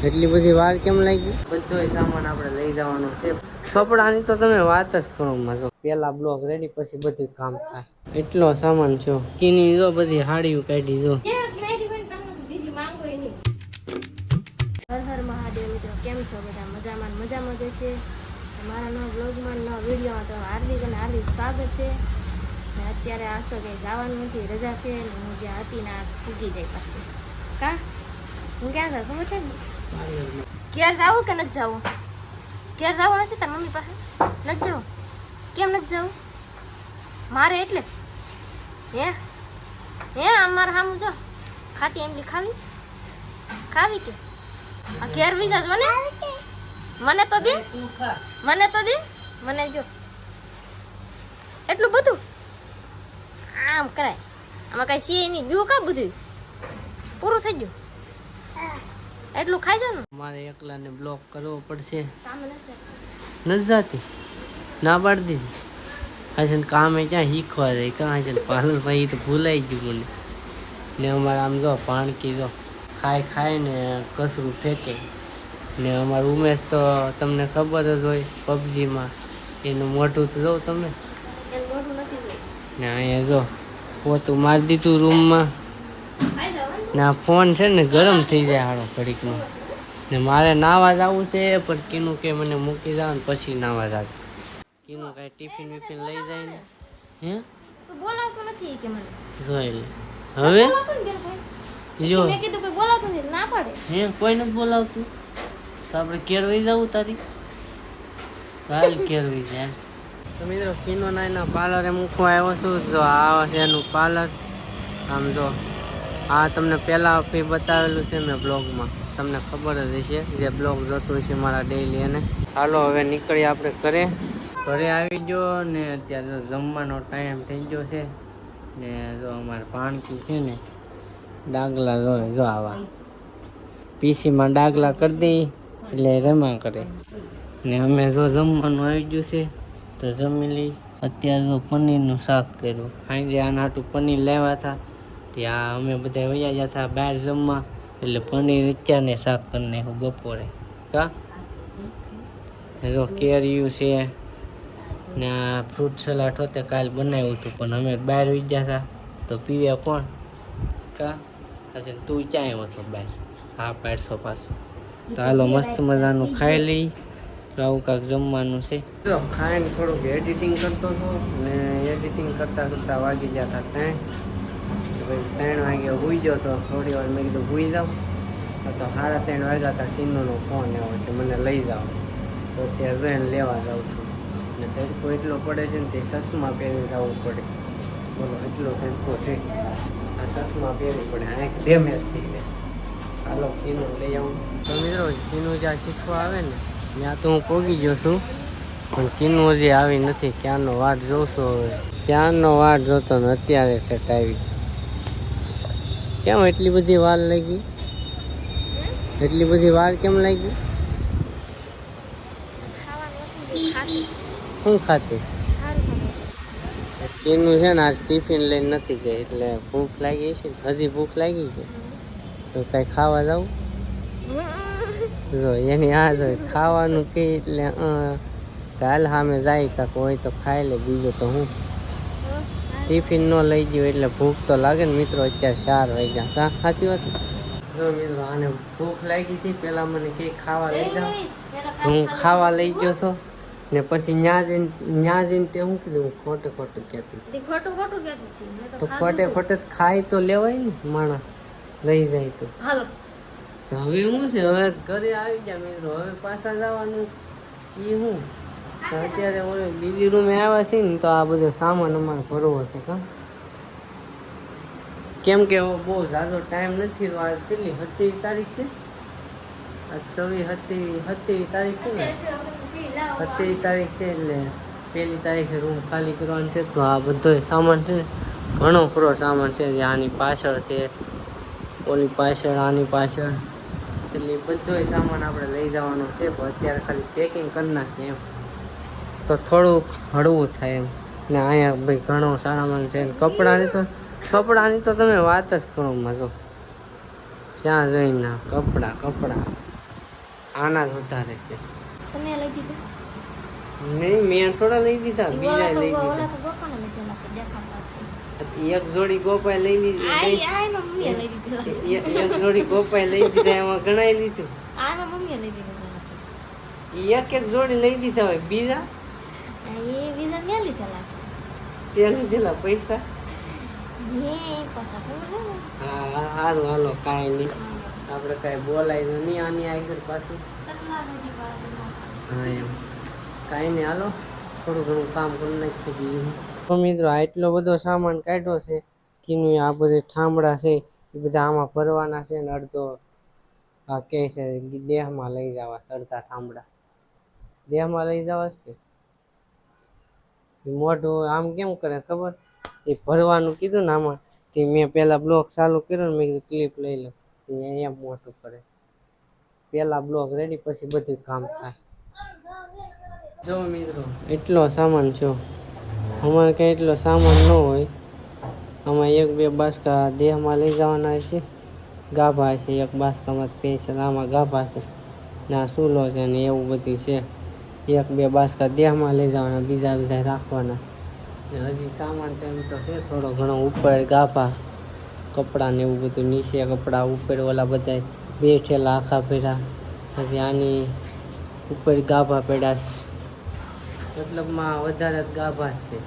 એટલી બધી વાર કેમ લાગી? બધો સામાન આપણે લઈ જવાનો છે. કપડાની તો તમે વાત જ કરો મજો. પેલા બ્લોક રેડી પછી બધું કામ થાય. એટલો સામાન છે. કીની જો બધી હાડીઓ કાઢી જો. હર હર મહાદેવ મિત્રો, કેમ છો બધા? મજામાં છે. મારા નવા બ્લોગમાં નવા વિડીયોમાં તો હાર્દિક અને હાર્દિક સ્વાગત છે. ને અત્યારે આજ તો કંઈ જવાનું નથી, રજા છે. ને હું જ્યાં હતી ને આજ ફૂગી જાય પાછી. કા હું ક્યાં જાઉં ખબર છે ને? ઘેર જાવું કે નથી જવું? ઘેર જવું નથી તાર મમ્મી પાસે? નથી જવું? કેમ નથી જવું? મારે એટલે હે આમ મારે સામું જો ખાટી એમલી ખાવી કે આ ઘેર વિઝા જો ને મને તો દે મને જો એટલું બધું આમ કરાય. આમાં કઈ સી નહીં બીજું કા બધું પૂરું થઈ ગયું. એટલું ખાઈ જાવ ને. મારે એકલાને બ્લોક કરવો પડશે. નથી જાતી ના પાડી દીધી. હાજન કામે ક્યાં શીખવા જાય કાં હાજન પાર્લર ભાઈ તો ભૂલાઈ ગયું મને. ને અમારે આમ જો પાણકી જો ખાઈને કચરું ફેંકે. ને અમારું ઉમેશ તો તમને ખબર જ હોય પબજીમાં એનું મોઢું તો જોઉં તમે ને અહીંયા જો પોતું મારી દીધું રૂમમાં. ને આ ફોન છે ને ગરમ થઈ જાય હાડો ઘડીકમાં. ને મારે નાવા જવું છે પણ કીનું કે મને મૂકી જાવ ને પછી નાવા જશે. કીનું કાંઈ ટિફિન વિફિન લઈ જાય ને હે બોલાવતો નથી કે મને જોઈ લે હવે લ્યો મેં કીધું કે બોલાવતો નથી ના પાડે. હે કોઈ નથી બોલાવતું તો આપણે કેરવી જવું તારી હાલ કેરવી જાય. તો મિત્રો કીનો નાના પાર્લરે મૂકવા આવ્યો છું. જો આ છે એનું પાર્લર. આમ જો આ તમને પહેલાં બી બતાવેલું છે મેં બ્લોગમાં, તમને ખબર જ હશે જે બ્લોગ જોતું હશે મારા ડેઈલી. અને હાલો હવે નીકળીએ આપણે ઘરે આવી ગયો ને અત્યારે જમવાનો ટાઈમ થઈ ગયો છે. ને જો અમારે પાણકી છે ને ડાગલા જો આવા પીસીમાં ડાગલા કરી દઈ એટલે રમા કરે. ને અમે જો જમવાનું આવી ગયું છે તો જમી લઈ. અત્યારે તો પનીરનું શાક કર્યું. સાંજે આના હાટું પનીર લેવા હતા ત્યાં અમે બધા વયા ગયા હતા બહાર જમવા એટલે પનીર અત્યારને શાક કરી નાખ્યું બપોરે. કા જો કેરીયું છે ને આ ફ્રૂટ સલાડ હોતે કાલ બનાવ્યું હતું પણ અમે બહાર વહી ગયા હતા તો પીવે કોણ? કા આજે તું ક્યાં આવ્યો છો બહાર? હા પાડશો પાછો. તો હાલો મસ્ત મજાનું ખાઈ લઈ. તો આવું કાંક જમવાનું છે. જો ખાઈને થોડુંક એડિટિંગ કરતો હતો ને એડિટિંગ કરતાં વાગી ગયા હતા 3. ભાઈ 3 વાગે સૂઈ ગયો તો થોડી વાર મેં કીધું સૂઈ જાઉં તો 3:30 વાગ્યા હતા. કિન્નુનો ફોન આવ્યો કે મને લઈ જાઓ તો અત્યારે જઈને લેવા જાઉં છું. ને તડકો એટલો પડે છે ને તે ચશ્મા પહેરીને જવું પડે. બોલો એટલો તડકો છે આ ચશ્મા પહેરવું પડે આંખ ડેમેજ થઈ જાય. ચાલો કીનું લઈ આવું. તો મિત્રો કીનું જ્યાં શીખવા આવે ને ત્યાં તો હું પહોંચી ગયો છું પણ કીનું હજી આવી નથી. ક્યારનો વાટ જોઉં છું હવે. ક્યારનો વાટ જોતો ને અત્યારે સેટ આવી. કેમ એટલી બધી વાર લાગી? એટલી બધી વાર કેમ લાગી? શું ખાતી? કીનું છે ને આજ ટિફિન લઈને નથી ગઈ એટલે ભૂખ લાગી છે. હજી ભૂખ લાગી છે તો કઈ ખાવા જાવ? જો એની આ જો ખાવાનું કે એટલે હાલ સામે જાય કાંક હોય તો ખાઈ લે. બીજું તો હું ટિફિન ન લઈ ગયું એટલે ભૂખ તો લાગે ને મિત્રો. અત્યારે 4 વાગ્યા. કાં સાચી વાત? જો મિત્રો આને ભૂખ લાગી હતી પહેલાં મને કંઈક ખાવા લઈ જાઓ. હું ખાવા લઈ ગયો છો ને પછી ન્યા જઈને તે શું કીધું ખોટું કહેતી તો ખોટે ખાઈ તો લેવાય ને માણસ લઈ જાય તો. હવે શું છે હવે ઘરે આવી ગયા મિત્રો. હવે પાછા જવાનું એ શું અત્યારે ઓલે બીજી રૂમે આવ્યા છે ને તો આ બધો સામાન અમારે ભરવો છે. કા કેમ કે બહુ ઝાઝો ટાઈમ નથી. આ કેટલી 27 તારીખ છે? આ 27 તારીખ છે ને 27 તારીખ છે એટલે 1 તારીખે રૂમ ખાલી કરવાનું છે. તો આ બધો સામાન છે ને ઘણો ખરો સામાન છે. જે આની પાછળ છે ઓલી પાછળ આની પાછળ એટલે બધો સામાન આપણે લઈ જવાનો છે. પણ અત્યારે ખાલી પેકિંગ કરી નાખીએ એમ તો થોડુંક હળવું થાય એમ. ને અહીંયા ભાઈ ઘણો સામાન છે. કપડાની તો તમે વાત જ કરો મજો. ક્યાં જઈને કપડા આના જ વધારે છે. તમે લઈ દીધું નહીં મેં થોડા લઈ દીધા, બીજા લઈ ઓલા દીધા. તો ગોપાને લીધેલા છે દેખાતા એક જોડી ગોપાઈ લઈ લીધી. આયનો મમ્મીએ લઈ દીધેલા છે એક જોડી ગોપાઈ લઈ દીધા, એમાં ગણાઈ લીધું. આયનો મમ્મીએ લઈ દીધેલા છે એક જોડી લઈ દીધા હોય, બીજા એ વિઝા મેં લીધેલા છે તે લીધેલા પૈસા. મેં પાછા ખબર છે હા સારું હાલો, કાંઈ નહીં, આપણે કાંઈ બોલાય નહીં આની આગળ પાછું. સટલા નદી પાસે હા એમ કાંઈ નહીં, હાલો થોડું ઘણું કામ કરી નાખી દઈએ. તો મિત્રો આટલો બધો સામાન કાઢ્યો છે કીનું, આ બધે ઠામડા છે એ બધા આમાં ભરવાના છે ને અડધો આ કહે છે દેહમાં લઈ જવા છે, અડધા ઠામડા દેહમાં લઈ જવા છે. કે મોઢું આમ કેમ કરે ખબર, એ ભરવાનું કીધું ને આમાં, તે મેં પહેલાં બ્લોક ચાલુ કર્યો ને મેં કીધું ક્લિપ લઈ લો, તે એમ મોટું કરે. પહેલાં બ્લોક રેડી પછી બધું કામ થાય. જો મિત્રો એટલો સામાન છો, અમારે કંઈ એટલો સામાન ન હોય. આમાં એક બે બાસકા દેહમાં લઈ જવાના છે, ગાભા છે એક બાસકામાં સ્પેશિયલ, આમાં ગાભા છે ને આ સૂલો છે ને એવું બધું છે. એક બે બાસકા દેહમાં લઈ જવાના, બીજા બધા રાખવાના. ને હજી સામાન તેમ તો છે થોડો ઘણો, ઉપર ગાભા કપડાં ને એવું બધું, નીચે કપડાં, ઉપર ઓલા બધા બેઠેલા આખા ભેરા. પછી આની ઉપર ગાભા પડ્યા છે, મતલબમાં વધારે જ ગાભા છે.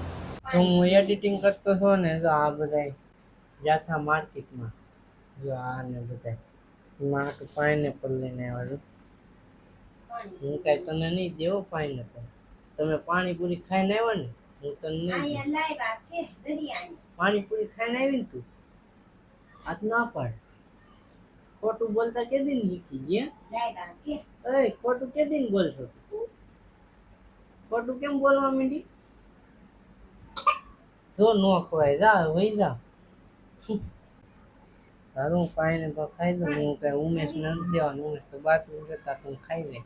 તો હું એડિટિંગ કરતો છો ને, તો આ બધા જાથા માર્કેટમાં, જો આ ને બધા એમાં આટલું પાઇનેપલ લઈને આવ્યા. હું કાંઈ તને નહીં દેવો પાઇનેપલ, તમે પાણીપુરી ખાઈને આવ્યા ને, હું તને નહીં. પાણીપુરી ખાઈને આવી ને તું, આ ના પાડ. ખોટું બોલતા કે દિન નીકળી ગયા, ખોટું કે દિન બોલશો, ખોટું કેમ બોલવા માંડી? જો નો ખવાય, જા વહી જા. તારું પાઈને તો ખાઈ દઉં, હું કઈ ઉમેશ ને નથી દેવાનું, ઉમેશ તો બાથરૂમ કરતા તું ખાઈ લે.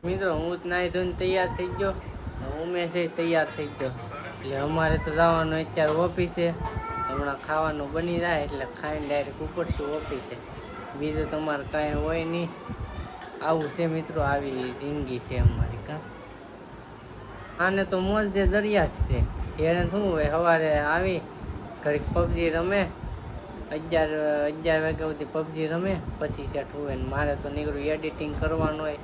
મિત્રો હું જ નાઈ ધોઈને તૈયાર થઈ ગયો, ઉમેશ તૈયાર થઈ ગયો, એટલે અમારે તો જવાનું અત્યારે ઓફિસે. હમણાં ખાવાનું બની જાય એટલે ખાઈને ડાયરેક્ટ ઉપડશું ઓફિસે. બીજું તમારે કાંઈ હોય નહીં, આવું છે મિત્રો, આવી જિંદગી છે અમારી. કાં આને તો મોજ જે દરિયા જ છે, એને શું હોય સવારે આવી ઘડીક પબજી રમે, 11 વાગ્યા સુધી પબજી રમે, પછી સેટ હોય ને મારે તો નીકળું એડિટિંગ કરવાનું હોય,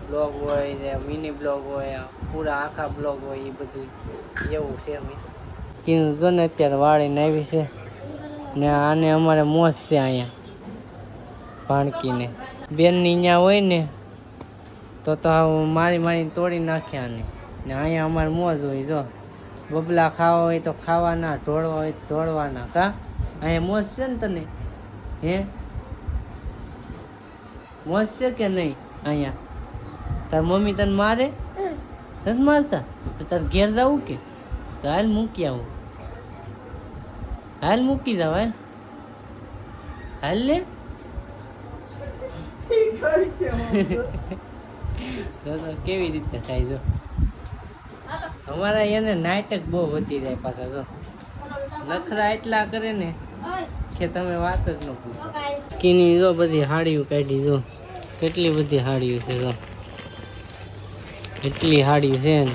બ્લોગ હોય જે મિની બ્લોગ હોય, પૂરા આખા બ્લોગ હોય, એ બધું એવું છે. કીધું જો ને અત્યારે વાળીને આવી છે ને, આને અમારે મોજ છે અહીંયા ભાણકીને. બેનની અહીંયા હોય ને તો મારીને તોડી નાખ્યા આને, ને અહીંયા અમારે મોજ હોય. જો બબલા ખાવા હોય તો ખાવાના, ઢોળવા હોય તો ઢોળવાના. કા અહીંયા મોજ છે ને તને? હે મોજ છે કે નહીં? અહીંયા તાર મમ્મી તને મારે નથી મારતા? તો તાર ઘેર જવું કે? તો હાલ મૂકી આવું, હાલ મૂકી જાવ, હાલ હાલ લે. કેવી રીતે થાય? જો અમારા એને નાટક બહુ વધી જાય પાછા. જો નખરા એટલા કરે ને કે તમે વાત જ ન પૂછો. કીની જો બધી હાડીઓ કાઢી, જો કેટલી બધી હાડીઓ છે. જો એટલી હાડીઓ છે ને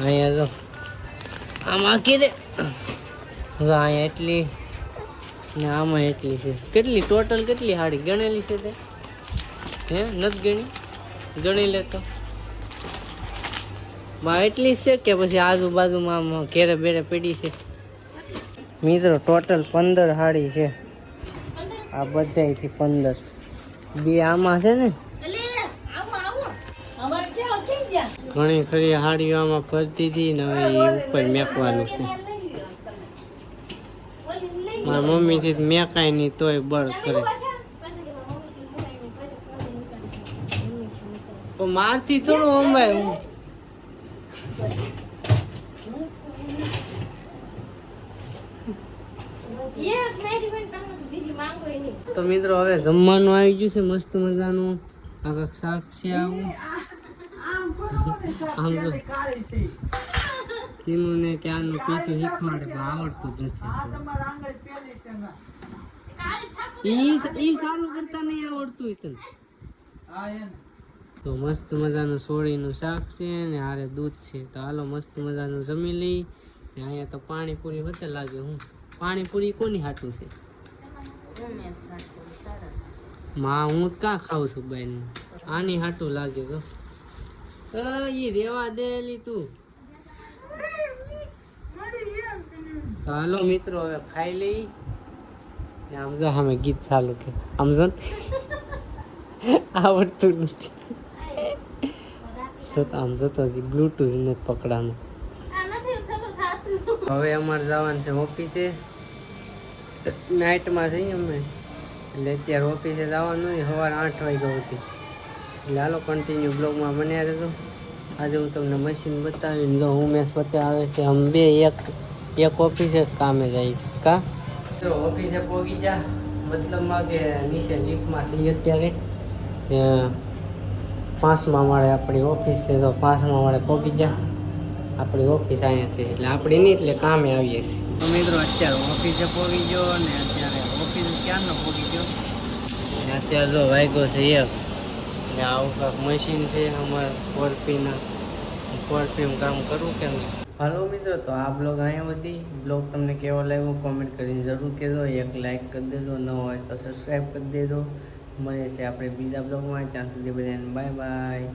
અહીંયા. જો આમાં કીધે જો અહીંયા એટલી ને આમાં એટલી છે. કેટલી ટોટલ કેટલી હાડી ગણેલી છે તે? હે નથી ગણી? ગણી લેતો માં એટલી છે કે પછી આજુબાજુમાં આમ ઘેરે બેરે પડી છે? મિત્રો ટોટલ 15 હાડી છે આ બધાયથી. 15 બે આમાં છે ને, ઘણી ખરી હાડીઓ આમાં ફરતી હતી ને હવે એ ઉપર મેકવાનું છે. મારા મમ્મીથી મેકાય નહીં તોય બળ કરે. તો મારથી થોડું અંબાય. હું તો મિત્રો હવે જમવાનું આવી ગયું છે મસ્ત મજાનું. આ શાક છે આવું. આમ તો કીનું ને ક્યાંનું પીસું શીખવાડે પણ આવડતું જ નથી. ઈ સારું કરતા નહીં આવડતું હોય તને. તો મસ્ત મજાનું સોળીનું શાક છે ને હારે દૂધ છે. તો હાલો મસ્ત મજાનું જમી લઈ. ને અહીંયા તો પાણીપુરી વચ્ચે લાગે. હું પાણીપુરી કોની હાટું છે? માં હું ક્યાં ખાઉં છું બેન? આની હાટું લાગે તો ઈ રેવા દેલી તું. તો હાલો મિત્રો હવે ખાઈ લઈ. ને આમ જો અમે ગીત ચાલુ કે આમ જો આવડતું નથી. જો આમ જોતો બ્લૂટૂથ નથી પકડાનું. હવે અમારે જવાનું છે ઓફિસે. નાઇટમાં જઈએ અમે એટલે અત્યારે ઓફિસે જવાનું હોય. સવારે 8 વાગ્યા હતી. એટલે હાલો કન્ટિન્યુ બ્લોગમાં બન્યા રહેજો. આજે હું તમને મશીન બતાવીને જો ઉમેશ પતે આવે છે. આમ બે એક ઓફિસે જ કામે જાય કા. તો ઓફિસે પહોંચી જા મતલબમાં કે નીચે લિફ્ટમાં થઈ અત્યારે 5મા માળે આપણી ઓફિસ છે. તો 5મા માળે પહોંચી જા. આપણી ઓફિસ અહીંયા છે એટલે આપણે નહીં એટલે કામે આવીએ છીએ. તો મિત્રો અત્યારે ઓફિસે પહોંચી ગયો ને અત્યારે ઓફિસ ક્યારનો પહોંચી ગયો ને અત્યારે જો વાગ્યો છે 1 ને આવું કાંક મશીન છે અમારે 4P કામ કરવું કે નહીં. હાલો મિત્રો તો આ બ્લોગ અહીંયા વધી. બ્લોગ તમને કેવો લાગ્યો કોમેન્ટ કરીને જરૂર કહેજો. એક લાઇક કરી દેજો, ન હોય તો સબસ્ક્રાઈબ કરી દેજો. મળે છે આપણે બીજા બ્લોગમાં. ત્યાં સુધી બધાને બાય બાય.